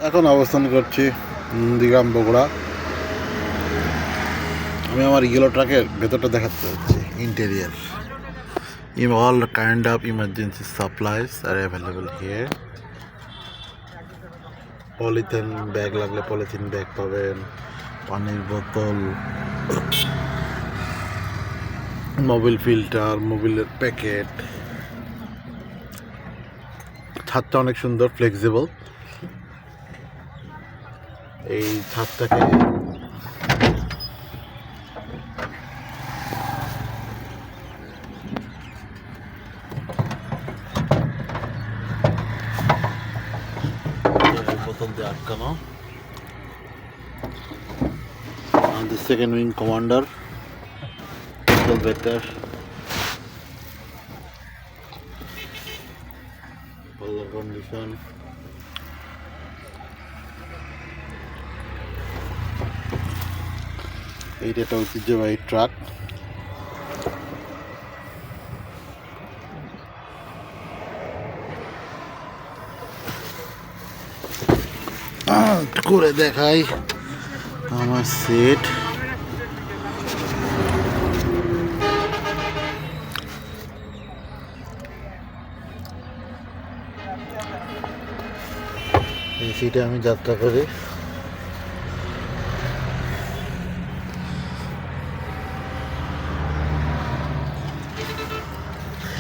এখন অবস্থান করছি নন্দীগ্রাম বগুড়া। আমি আমার ইয়েলো ট্রাকের ভেতরটা দেখাতে চাচ্ছি। Interior all kind of emergency supplies are available here. Polythene bag লাগলে পলিথিন ব্যাগ পাবেন, পানির বোতল, মোবিল ফিল্টার, মোবিলের প্যাকেট। ছাদটা অনেক সুন্দর, ফ্লেক্সিবল। এই ছাদটাকে বোতল দিয়ে আটকানো। The second wing commander, better color condition. এইটা একটা ঐতিহ্যবাহী ট্রাক। করে দেখাই আমার সেট। এই সিটে আমি যাত্রা করি।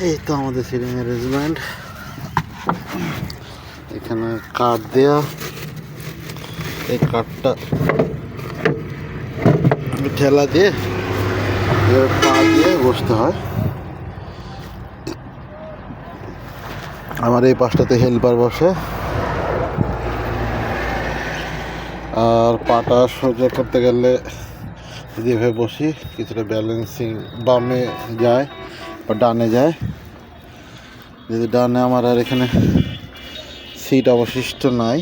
এই তো আমাদের সিটিং অ্যারেঞ্জমেন্ট। এখানে কাঠ দেয়া, এই কাঠটা ঠেলা দিয়ে পা দিয়ে বসতে হয়। আমার এই পাশটাতে হেল্পার বসে, আর পাটা সোজা করতে গেলে যেভাবে বসি কিছুটা ব্যালেন্সিং বামে যায় বা ডানে যায়। যদি ডানে আমার আর এখানে সিট অবশিষ্ট নাই।